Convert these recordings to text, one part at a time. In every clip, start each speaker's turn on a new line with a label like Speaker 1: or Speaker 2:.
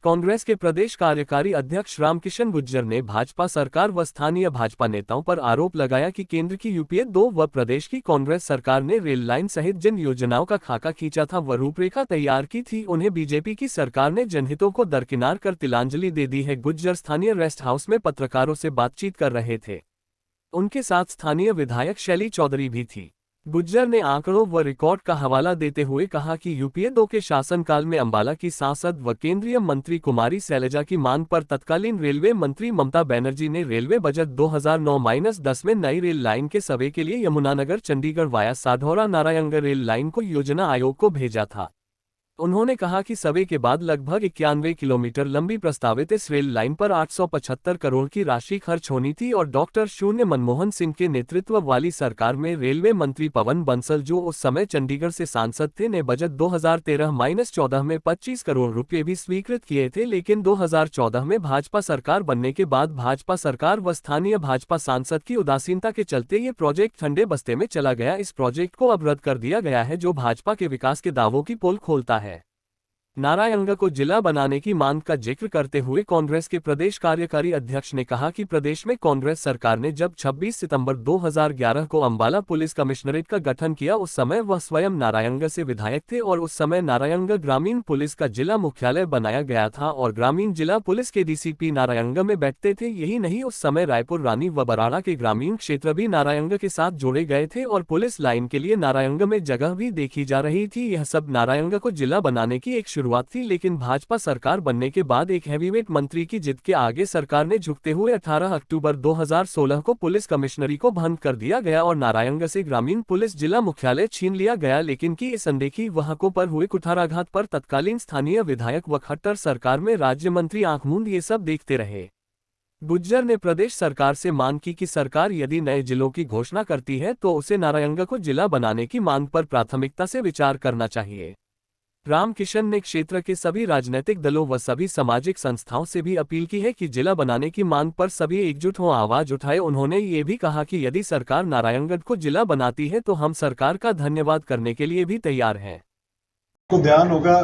Speaker 1: कांग्रेस के प्रदेश कार्यकारी अध्यक्ष रामकिशन गुज्जर ने भाजपा सरकार व स्थानीय भाजपा नेताओं पर आरोप लगाया कि केंद्र की यूपीए 2 व प्रदेश की कांग्रेस सरकार ने रेल लाइन सहित जिन योजनाओं का खाका खींचा था व रूपरेखा तैयार की थी, उन्हें बीजेपी की सरकार ने जनहितों को दरकिनार कर तिलांजलि दे दी है। गुज्जर स्थानीय रेस्ट हाउस में पत्रकारों से बातचीत कर रहे थे। उनके साथ स्थानीय विधायक शैली चौधरी भी थी। गुज्जर ने आंकड़ों व रिकॉर्ड का हवाला देते हुए कहा कि यूपीए 2 के शासनकाल में अंबाला की सांसद व केंद्रीय मंत्री कुमारी शैलजा की मांग पर तत्कालीन रेलवे मंत्री ममता बनर्जी ने रेलवे बजट 2009-10 में नई रेल लाइन के सर्वे के लिए Yamunanagar Chandigarh via Sadhaura Narayangarh rail line को योजना आयोग को भेजा था। उन्होंने कहा कि सर्वे के बाद लगभग 91 किलोमीटर लंबी प्रस्तावित इस रेल लाइन पर 875 करोड़ की राशि खर्च होनी थी और डॉक्टर शून्य मनमोहन सिंह के नेतृत्व वाली सरकार में रेलवे मंत्री पवन बंसल, जो उस समय चंडीगढ़ से सांसद थे, ने बजट 2013-14 में 25 करोड़ रुपए भी स्वीकृत किए थे। लेकिन 2014 में भाजपा सरकार बनने के बाद भाजपा सरकार व स्थानीय भाजपा सांसद की उदासीनता के चलते ये प्रोजेक्ट ठंडे बस्ते में चला गया। इस प्रोजेक्ट को अब रद्द कर दिया गया है, जो भाजपा के विकास के दावों की पोल खोलता है। नारायणगढ़ को जिला बनाने की मांग का जिक्र करते हुए कांग्रेस के प्रदेश कार्यकारी अध्यक्ष ने कहा कि प्रदेश में कांग्रेस सरकार ने जब 26 सितंबर 2011 को अंबाला पुलिस कमिश्नरेट का गठन किया, उस समय वह स्वयं नारायणगढ़ से विधायक थे और उस समय नारायणगढ़ ग्रामीण पुलिस का जिला मुख्यालय बनाया गया था और ग्रामीण जिला पुलिस के डीसीपी नारायणगढ़ में बैठते थे। यही नहीं, उस समय रायपुर, रानी व बराड़ा के ग्रामीण क्षेत्र भी नारायणगढ़ के साथ जोड़े गए थे और पुलिस लाइन के लिए नारायणगढ़ में जगह भी देखी जा रही थी। यह सब नारायणगढ़ को जिला बनाने की एक शुरुआत थी, लेकिन भाजपा सरकार बनने के बाद एक हैवीवेट मंत्री की जिद के आगे सरकार ने झुकते हुए 18 अक्टूबर 2016 को पुलिस कमिश्नरी को भंग कर दिया गया और नारायणगढ़ से ग्रामीण पुलिस जिला मुख्यालय छीन लिया गया। लेकिन की इस अनदेखी व हकों पर हुए कुठाराघात पर तत्कालीन स्थानीय विधायक व खट्टर सरकार में राज्य मंत्री आंख मूंद ये सब देखते रहे। गुज्जर ने प्रदेश सरकार से मांग की कि सरकार यदि नए जिलों की घोषणा करती है तो उसे नारायणगढ़ को जिला बनाने की मांग पर प्राथमिकता से विचार करना चाहिए। रामकिशन ने क्षेत्र के सभी राजनीतिक दलों व सभी सामाजिक संस्थाओं से भी अपील की है कि जिला बनाने की मांग पर सभी एकजुट हों, आवाज उठाए। उन्होंने ये भी कहा कि यदि सरकार नारायणगढ़ को जिला बनाती है तो हम सरकार का धन्यवाद करने के लिए भी तैयार हैं।
Speaker 2: को ध्यान होगा,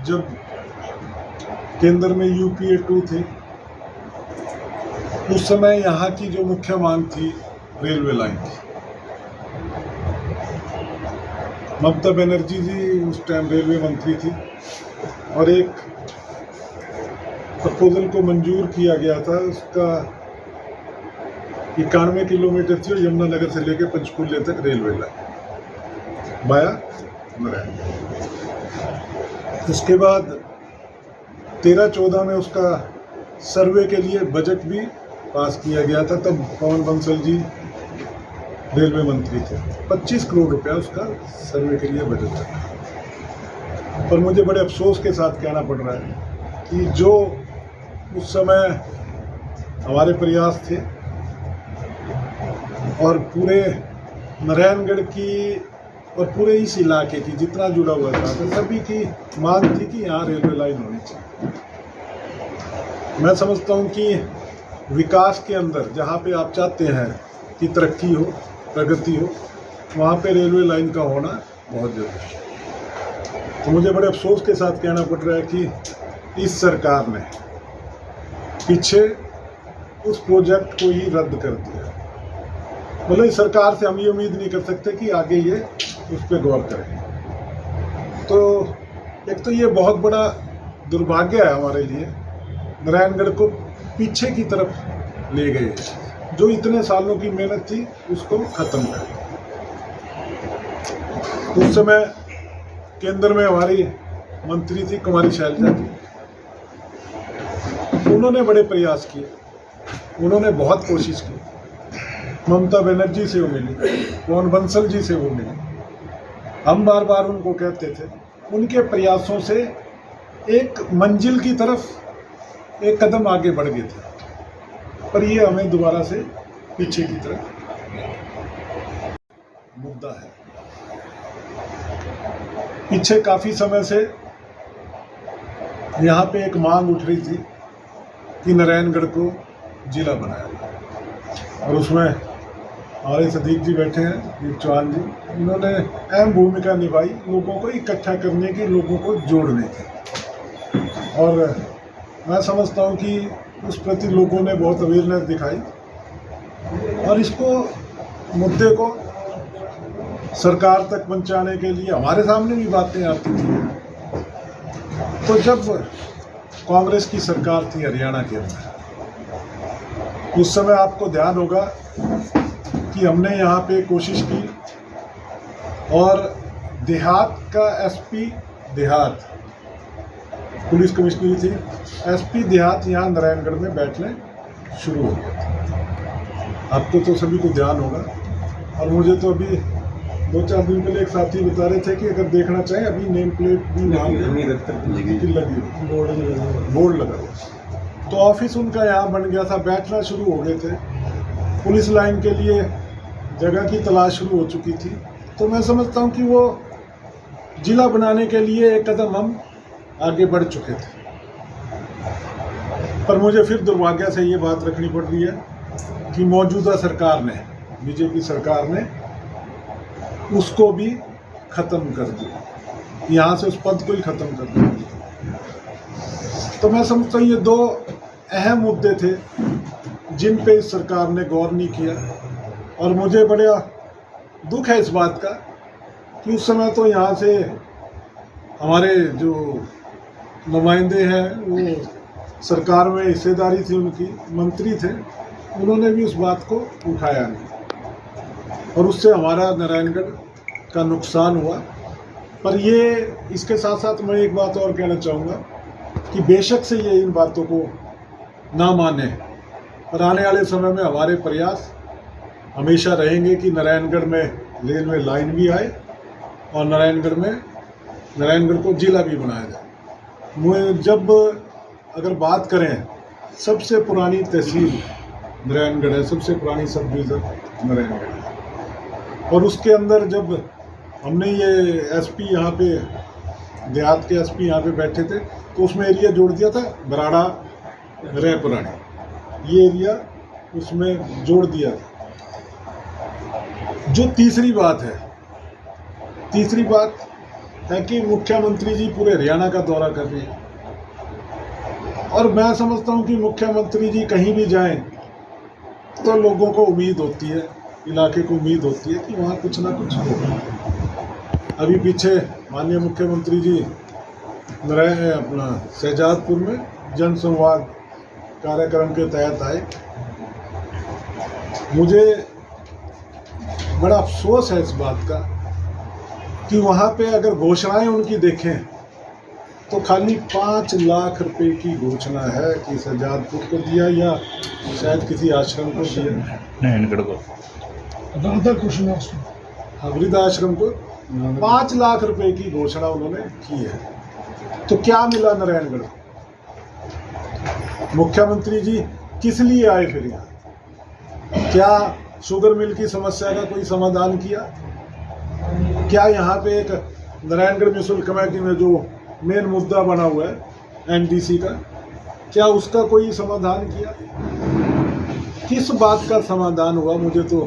Speaker 2: जब केंद्र में यूपीए 2 थी उस समय यहाँ की जो मुख्य मांग थी रेलवे लाइन की। ममता बनर्जी जी उस टाइम रेलवे मंत्री थी और एक प्रपोजल को मंजूर किया गया था, उसका 91 किलोमीटर थी और यमुनानगर से लेकर पंचकूले तक रेलवे लाइन वाया नारायणगढ़। उसके बाद 13-14 में उसका सर्वे के लिए बजट भी पास किया गया था, तब पवन बंसल जी रेलवे मंत्री थे। 25 करोड़ रुपया उसका सर्वे के लिए बजट था। पर मुझे बड़े अफसोस के साथ कहना पड़ रहा है कि जो उस समय हमारे प्रयास थे और पूरे नारायणगढ़ की और पूरे इस इलाके की जितना जुड़ा हुआ था तो सभी की मांग थी कि यहाँ रेलवे लाइन होनी चाहिए। मैं समझता हूँ कि विकास के अंदर जहाँ पे आप चाहते हैं कि तरक्की हो, प्रगति हो, वहाँ पे रेलवे लाइन का होना बहुत जरूरी है। तो मुझे बड़े अफसोस के साथ कहना पड़ रहा है कि इस सरकार ने पीछे उस प्रोजेक्ट को ही रद्द कर दिया। मतलब इस सरकार से हम ये उम्मीद नहीं कर सकते कि आगे ये उस पर गौर करें। तो एक तो ये बहुत बड़ा दुर्भाग्य है हमारे लिए, नारायणगढ़ को पीछे की तरफ ले गए, जो इतने सालों की मेहनत थी उसको खत्म कर। उस समय केंद्र में हमारी मंत्री थी कुमारी शैलजा जी, उन्होंने बड़े प्रयास किए, उन्होंने बहुत कोशिश की। ममता बनर्जी से वो मिली, पवन बंसल जी से वो मिली। हम बार बार उनको कहते थे, उनके प्रयासों से एक मंजिल की तरफ एक कदम आगे बढ़ गए थे, पर ये हमें दोबारा से पीछे की तरफ मुद्दा है। पीछे काफी समय से यहाँ पे एक मांग उठ रही थी कि नारायणगढ़ को जिला बनाया जाए और उसमें हमारे सदीक जी बैठे हैं, दीप चौहान जी, इन्होंने अहम भूमिका निभाई लोगों को इकट्ठा करने की, लोगों को जोड़ने की। और मैं समझता हूँ कि उस प्रति लोगों ने बहुत अवेयरनेस दिखाई और इसको मुद्दे को सरकार तक पहुंचाने के लिए हमारे सामने भी बातें आती थी। तो जब कांग्रेस की सरकार थी हरियाणा के अंदर, उस समय आपको ध्यान होगा कि हमने यहाँ पे कोशिश की और देहात का एसपी देहात पुलिस कमिश्नरी थी, एसपी देहात यहाँ नारायणगढ़ में बैठने शुरू हो गया था। आपको तो सभी को ध्यान होगा। और मुझे तो अभी 2-4 दिन पहले एक साथी बता रहे थे कि अगर देखना चाहें अभी नेम प्लेट भी वहाँ लगी बोर्ड लगा हुआ। तो ऑफिस उनका यहाँ बन गया था, बैठना शुरू हो गए थे। पुलिस लाइन के लिए जगह की तलाश शुरू हो चुकी थी। तो मैं समझता हूँ कि वो जिला बनाने के लिए एक कदम हम आगे बढ़ चुके थे। पर मुझे फिर दुर्भाग्य से ये बात रखनी पड़ रही है कि मौजूदा सरकार ने, बीजेपी सरकार ने उसको भी खत्म कर दिया, यहाँ से उस पद को ही खत्म कर दिया। तो मैं समझता हूँ ये 2 अहम मुद्दे थे जिन पे इस सरकार ने गौर नहीं किया। और मुझे बड़ा दुख है इस बात का कि उस समय तो यहाँ से हमारे जो नुमाइंदे हैं, वो सरकार में हिस्सेदारी थी उनकी, मंत्री थे, उन्होंने भी उस बात को उठाया नहीं और उससे हमारा नारायणगढ़ का नुकसान हुआ। पर ये इसके साथ साथ मैं एक बात और कहना चाहूँगा कि बेशक से ये इन बातों को ना माने, पर आने वाले समय में हमारे प्रयास हमेशा रहेंगे कि नारायणगढ़ में रेलवे लाइन भी आए और नारायणगढ़ को जिला भी बनाया जाए। जब अगर बात करें, सबसे पुरानी तहसील नारायणगढ़ है, सबसे पुरानी सब डिवीज़न नारायणगढ़ है। और उसके अंदर जब हमने ये एसपी यहाँ पे देहात के एसपी यहाँ पे बैठे थे तो उसमें एरिया जोड़ दिया था बराड़ा रैपुरानी, ये एरिया उसमें जोड़ दिया था। जो तीसरी बात है कि मुख्यमंत्री जी पूरे हरियाणा का दौरा कर रहे हैं और मैं समझता हूं कि मुख्यमंत्री जी कहीं भी जाएं तो लोगों को उम्मीद होती है, इलाके को उम्मीद होती है कि वहाँ कुछ ना कुछ होगा। अभी पीछे माननीय मुख्यमंत्री जी अपना शहजादपुर में जन संवाद कार्यक्रम के तहत आए। मुझे बड़ा अफसोस है इस बात का कि वहाँ पे अगर घोषणाएं उनकी देखें तो खाली 5 लाख रुपए की घोषणा है कि शहजादपुर को दिया या शायद किसी आश्रम को दिया,
Speaker 3: नारायणगढ़ को
Speaker 2: वृद्धाश्रम को 5 लाख रुपए की घोषणा उन्होंने की है। तो क्या मिला नारायणगढ़ को? मुख्यमंत्री जी किस लिए आए फिर यहाँ? क्या शुगर मिल की समस्या का कोई समाधान किया? क्या यहाँ पे एक नारायणगढ़ म्यूनिसिपल कमेटी में जो मेन मुद्दा बना हुआ है एनडीसी का, क्या उसका कोई समाधान किया? किस बात का समाधान हुआ? मुझे तो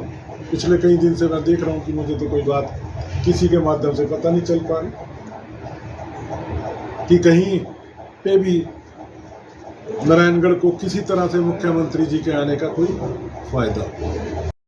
Speaker 2: पिछले कई दिन से मैं देख रहा हूँ कि मुझे तो कोई बात किसी के माध्यम से पता नहीं चल पा रही कि कहीं पे भी नारायणगढ़ को किसी तरह से मुख्यमंत्री जी के आने का कोई फायदा हो।